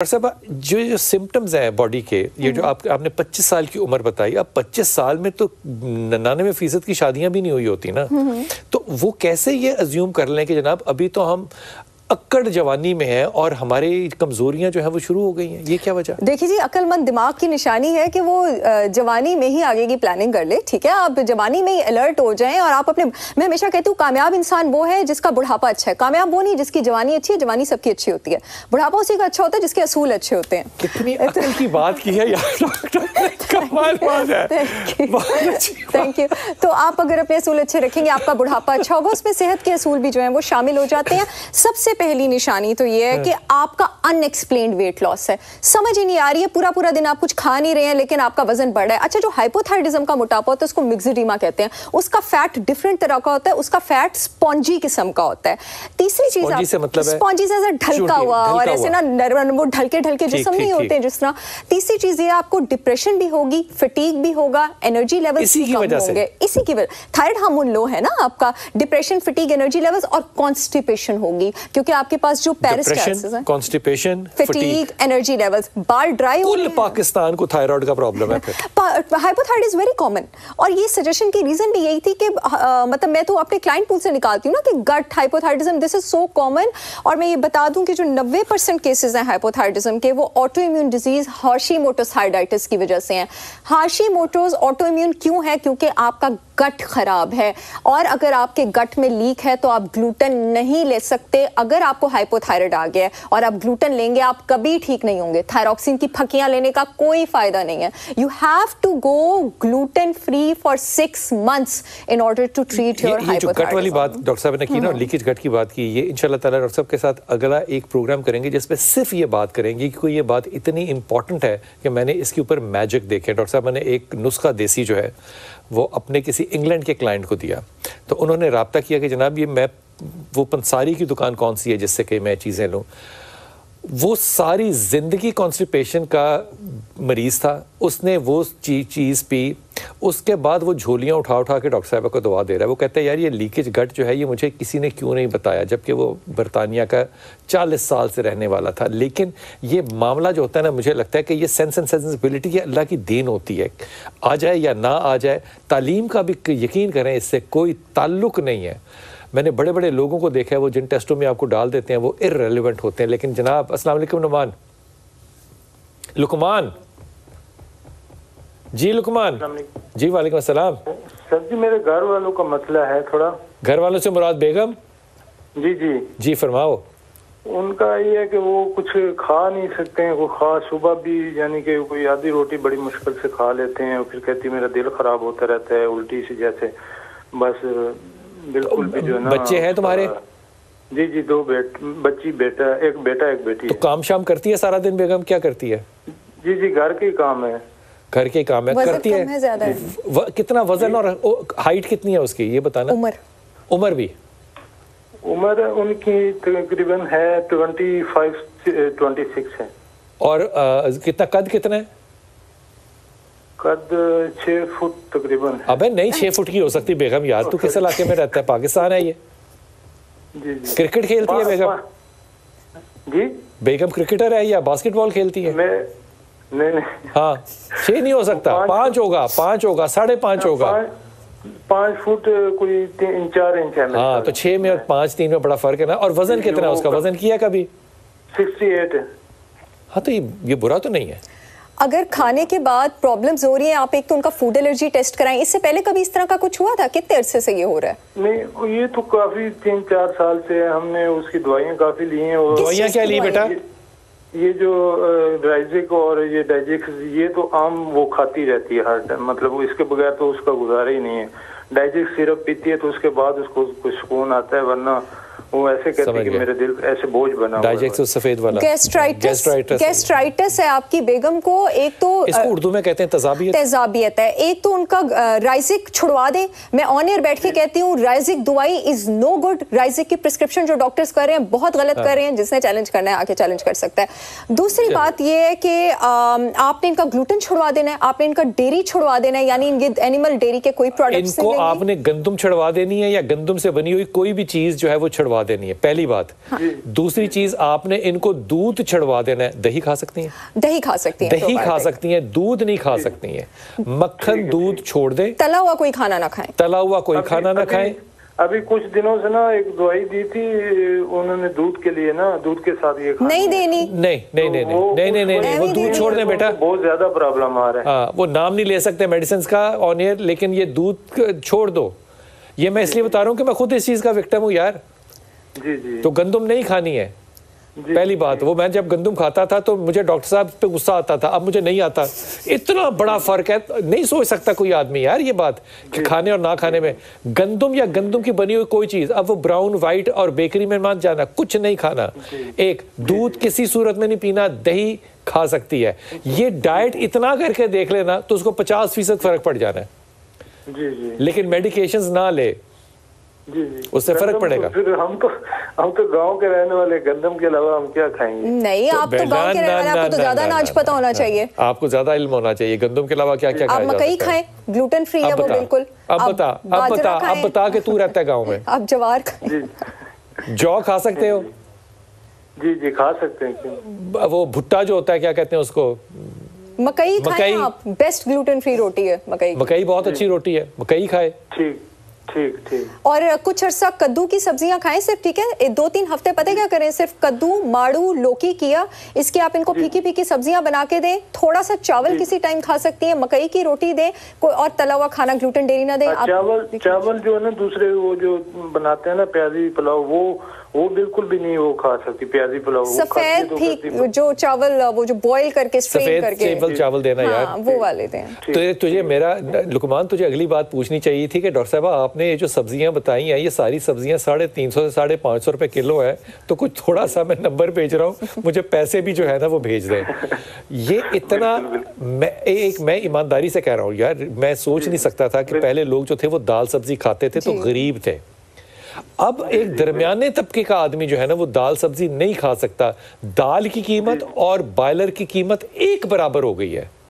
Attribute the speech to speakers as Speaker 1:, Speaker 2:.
Speaker 1: Doctor साहब जो symptoms हैं बॉडी के, ये जो आपने 25 साल की उम्र बताई, अब 25 साल में तो 99% की शादियां भी नहीं हुई होती ना, तो वो कैसे ये अज्यूम कर लें कि जनाब अभी तो हम अक्कड़ जवानी में है और हमारी कमजोरियां जो है वो शुरू हो गई हैं, ये क्या वजह?
Speaker 2: देखिए जी, अक्लमंद दिमाग की निशानी है कि वो जवानी में ही आगे की प्लानिंग कर ले। ठीक है, आप जवानी में ही अलर्ट हो जाएं और आप अपने, मैं हमेशा कहती हूँ कामयाब इंसान वो है जिसका बुढ़ापा अच्छा है। कामयाब वो नहीं जिसकी जवानी अच्छी है, जवानी सबकी अच्छी होती है। बुढ़ापा उसी का अच्छा होता है जिसके असूल अच्छे होते हैं।
Speaker 1: कितनी अक्ल की बात की है यार डॉक्टर, कमाल बात है।
Speaker 2: Thank you. तो आप अगर अपने असूल अच्छे रखेंगे, आपका बुढ़ापा अच्छा होगा, उसमें सेहत के असूल भी जो है वो शामिल हो जाते हैं। सबसे पहली निशानी तो ये है कि आपका अनएक्सप्लेन्ड वेट लॉस है, समझ ही नहीं आ रही है, पूरा पूरा दिन आप कुछ खा नहीं रहे हैं लेकिन आपका वजन बढ़ रहा है। अच्छा, जो हाइपोथायराइडिज्म का मोटापा होता है उसको मिक्सेडिमा कहते हैं, उसका फैट डिफरेंट तरह का होता है, उसका फैट स्पॉन्जी किस्म का होता है। तीसरी चीज, स्पॉन्जी से ऐसा ढलका हुआ और ऐसे ना वो ढलके ढलके जिस्म नहीं होते हैं जिस तरह। तीसरी चीज ये, आपको डिप्रेशन भी होगी, फटीग भी होगा, एनर्जी लेवल्स भी कम होंगे, इसी की वजह। थायराइड हार्मोन लो है ना आपका, डिप्रेशन, फटीग, एनर्जी लेवल्स और कॉन्स्टिपेशन होगी, क्योंकि आपके पास जो पेरिस्टाल्सिस है,
Speaker 1: कॉन्स्टिपेशन,
Speaker 2: फटीग, एनर्जी लेवल्स, बाल ड्राई हो।
Speaker 1: कुल पाकिस्तान को थायराइड का प्रॉब्लम है।
Speaker 2: हाइपोथायराइड इज वेरी कॉमन, और ये सजेशन की रीजन भी यही थी कि मतलब मैं तो अपने क्लाइंट पूल से निकालती हूँ ना कि gut hypothyroidism this is so common. और मैं ये बता दूं कि जो 90% केसेस हैं हाइपोथायराइडिज्म के, वो ऑटो इम्यून डिजीज हाशिमोटोस थायराइडाइटिस की वजह से हैं। हाशिमोटोस ऑटो इम्यून क्यों है? क्योंकि आपका गट खराब है, और अगर आपके गट में लीक है तो आप ग्लूटेन नहीं ले सकते। अगर आपको हाइपोथायराइड आ गया है और आप ग्लूटेन लेंगे, आप कभी ठीक नहीं होंगे। थायरॉक्सिन की फकियां लेने का कोई फायदा नहीं है। You have to go gluten free for 6 months in order to treat your hypothyroidism.
Speaker 1: जो गट वाली बात डॉक्टर साहब ने की ना, लीकेज गट की बात की, ये इंशाल्लाह ताला डॉक्टर साहब के साथ अगला एक प्रोग्राम करेंगे जिसमें सिर्फ ये बात करेंगे, क्योंकि ये बात इतनी इंपॉर्टेंट है कि मैंने इसके ऊपर मैजिक देखे। डॉक्टर साहब, मैंने एक नुस्खा देसी जो है वो अपने किसी इंग्लैंड के क्लाइंट को दिया, तो उन्होंने राब्ता किया कि जनाब ये मैं, वो पंसारी की दुकान कौन सी है जिससे कि मैं चीज़ें लूँ। वो सारी ज़िंदगी कॉन्स्टिपेशन का मरीज़ था, उसने वो चीज़ पी, उसके बाद वो झोलियाँ उठा उठा के डॉक्टर साहब को दवा दे रहा है। वो कहते हैं यार ये लीकेज गट जो है ये मुझे किसी ने क्यों नहीं बताया, जबकि वो बरतानिया का 40 साल से रहने वाला था। लेकिन ये मामला जो होता है ना, मुझे लगता है कि ये सेंस एंड सेंसिबिलिटी की अल्लाह की देन होती है, आ जाए या ना आ जाए। तालीम का भी यकीन करें, इससे कोई ताल्लुक़ नहीं है। मैंने बड़े बड़े लोगों को देखा है, वो जिन टेस्टों में आपको डाल देते हैं वो इररेलेवेंट होते हैं। लेकिन जनाब, अस्सलाम वालेकुम नुमान, लुकमान जी, लुकमान जी, वालेकुम अस्सलाम।
Speaker 3: सर जी, मेरे घर वालों का मसला है थोड़ा।
Speaker 1: घर वालों से मुराद बेगम?
Speaker 3: जी जी
Speaker 1: जी, फरमाओ।
Speaker 3: उनका ये है कि वो कुछ खा नहीं सकते हैं, वो खा सुबह भी यानी कि कोई आधी रोटी बड़ी मुश्किल से खा लेते हैं, फिर कहती मेरा दिल खराब होता रहता है, उल्टी सी जैसे, बस बिल्कुल भी जो है ना।
Speaker 1: बच्चे हैं तुम्हारे?
Speaker 3: जी जी, 2 बेटा एक बेटी।
Speaker 1: तो काम शाम करती है सारा दिन बेगम? क्या करती है?
Speaker 3: जी जी, घर के काम है।
Speaker 1: घर के काम है, करती है। कितना वजन और हाइट कितनी है उसकी, ये बताना। उम्र भी?
Speaker 3: उम्र उनकी तकरीबन है 25-26 है। और
Speaker 1: कितना कद कितना है?
Speaker 3: कद 6 फुट तकरीबन।
Speaker 1: अबे नहीं, 6 फुट की हो सकती बेगम यार, तू किस इलाके में रहता है? पाकिस्तान है ये?
Speaker 3: जी जी।
Speaker 1: क्रिकेट खेलती है बेगम?
Speaker 3: जी,
Speaker 1: बेगम क्रिकेटर है या बास्केटबॉल खेलती है?
Speaker 3: नहीं।
Speaker 1: हाँ, 6 नहीं हो सकता, 5 होगा, 5 होगा, 5.5 होगा।
Speaker 3: 5 फुट कोई 3-4 इंच है।
Speaker 1: हाँ, तो 6 में और 5, 3 में बड़ा फर्क है ना। और वजन कितना है उसका? वजन किया कभी?
Speaker 3: 68 है।
Speaker 1: हाँ, तो ये बुरा तो नहीं है।
Speaker 2: अगर खाने के बाद प्रॉब्लम्स हो रही हैं, आप एक तो उनका फूड एलर्जी टेस्ट कराएं। इससे पहले कभी इस तरह का कुछ हुआ था? कितने अरसे से ये हो रहा है?
Speaker 3: नहीं, ये तो काफी 3-4 साल से हमने उसकी दवाइयाँ काफी ली हैं। और
Speaker 1: दवाइयाँ क्या ली बेटा?
Speaker 3: ये जो ड्राइजिक और ये डाइजेक्स, ये तो आम वो खाती रहती है हर टाइम, मतलब इसके बगैर तो उसका गुजारा ही नहीं है। डाइजेक्स सिरप पीती है तो उसके बाद उसको कुछ सुकून आता है, वरना वो ऐसे कहते हैं कि मेरे दिल ऐसे बोझ बना।
Speaker 1: डाइजेक्स सफेद वाला
Speaker 2: गैस्ट्राइटिस है आपकी बेगम को। एक तो
Speaker 1: इसको उर्दू में कहते हैं
Speaker 2: तेजाबियत है। एक तो उनका राइजिक छुड़वा दें। मैं ऑन एयर बैठ के कहती हूँ राइजिक दवाई इज नो गुड। राइजिक की प्रिस्क्रिप्शन जो डॉक्टर्स कर रहे हैं बहुत गलत कर रहे हैं। जिसने चैलेंज करना है आके चैलेंज कर सकता है। दूसरी बात ये है कि आपने इनका ग्लूटेन छुड़वा देना है, आपने इनका डेयरी छुड़वा देना है, यानी इनके एनिमल डेयरी के कोई प्रोडक्ट्स
Speaker 1: इनको आपने गंदम छुड़वा देनी है, या गंदम से बनी हुई कोई भी चीज जो है वो छुड़वा छुड़वा देनी है, पहली बात। दूसरी चीज, आपने इनको दूध छुड़वा देना है। दही खा सकती हैं?
Speaker 2: दही खा सकती हैं,
Speaker 1: दही खा सकती हैं, दूध नहीं खा सकती हैं। मक्खन दूध छोड़ दें,
Speaker 2: तला हुआ कोई खाना ना खाएं,
Speaker 1: तला हुआ कोई खाना ना खाएं।
Speaker 3: अभी कुछ दिनों से ना एक दवाई दी थी उन्होंने दूध के लिए ना, दूध के साथ ये
Speaker 2: नहीं देनी।
Speaker 1: नहीं, वो दूध छोड़ दें बेटा,
Speaker 3: बहुत ज्यादा प्रॉब्लम आ रहा है।
Speaker 1: हाँ, वो नाम नहीं ले सकते मेडिसिन का ऑन एयर, लेकिन ये दूध छोड़ दो। ये मैं इसलिए बता रहा हूँ कि मैं खुद इस चीज का विक्टिम हूँ यार।
Speaker 3: जी जी।
Speaker 1: तो गंदम नहीं खानी है, पहली बात। वो मैं जब गंदम खाता था तो मुझे डॉक्टर साहब पे गुस्सा आता था, अब मुझे नहीं आता। इतना बड़ा फर्क है, नहीं सोच सकता कोई आदमी यार ये बात कि खाने और ना खाने में। गंदम या गंदम की बनी हुई कोई चीज, अब वो ब्राउन व्हाइट और बेकरी में मत जाना, कुछ नहीं खाना। एक, दूध किसी सूरत में नहीं पीना, दही खा सकती है। ये डाइट इतना करके देख लेना तो उसको 50% फर्क पड़ जाना है।
Speaker 3: जी जी।
Speaker 1: लेकिन मेडिकेशंस ना ले,
Speaker 3: जी जी,
Speaker 1: उससे फर्क पड़ेगा।
Speaker 3: फिर हम तो गांव के रहने वाले, गंदम के अलावा हम क्या खाएंगे?
Speaker 2: नहीं, आप तो गांव के रहने वाले, आपको तो ज्यादा अनाज पता होना चाहिए,
Speaker 1: आपको ज्यादा इल्म होना चाहिए। गंदम के अलावा क्या क्या खाया
Speaker 2: आप मकई खाएं, ग्लूटेन फ्री है वो बिल्कुल।
Speaker 1: अब बता के तू रहता है गाँव में।
Speaker 2: आप जवार खाएं,
Speaker 1: जौ खा सकते हो?
Speaker 3: जी जी, खा सकते हैं।
Speaker 1: वो भुट्टा जो होता है, क्या कहते हैं उसको,
Speaker 2: मकई खाएं आप, बेस्ट ग्लूटेन फ्री रोटी है मकई।
Speaker 1: मकई बहुत अच्छी रोटी है, मकई खाए।
Speaker 3: ठीक ठीक ठीक।
Speaker 2: और कुछ अर्सा कद्दू की सब्जियां खाएं सिर्फ, ठीक है? 2-3 हफ्ते पता है क्या करें, सिर्फ कद्दू, माड़ू, लौकी किया, इसके आप इनको फीकी फीकी सब्जियां बना के दें। थोड़ा सा चावल किसी टाइम खा सकती हैं, मकई की रोटी दें, कोई और तला हुआ खाना ग्लूटेन डेरी ना दें।
Speaker 3: चावल जो है ना, दूसरे वो जो बनाते हैं ना प्याजी पुलाव, वो बिल्कुल भी नहीं वो खा सकती प्याजी पुलाव।
Speaker 2: सफेद जो चावल, वो जो बॉईल करके स्ट्रेन करके
Speaker 1: चावल देना यार,
Speaker 2: वो वाले दें।
Speaker 1: तो तुझे मेरा लुकमान, तुझे अगली बात पूछनी चाहिए थी कि डॉक्टर साहब आपने ये जो सब्जियां बताई हैं, ये सारी सब्जियां 350 से 550 रुपए किलो है, तो कुछ थोड़ा सा मैं नंबर भेज रहा हूँ, मुझे पैसे भी जो है ना वो भेज दें। ये इतना, मैं ईमानदारी से कह रहा हूँ यार, मैं सोच नहीं सकता था कि पहले लोग जो थे वो दाल सब्जी खाते थे तो गरीब थे। अब एक दरमियाने तबके का आदमी जो है ना वो दाल सब्जी नहीं खा सकता। दाल की कीमत और बॉयलर की कीमत एक बराबर हो गई है।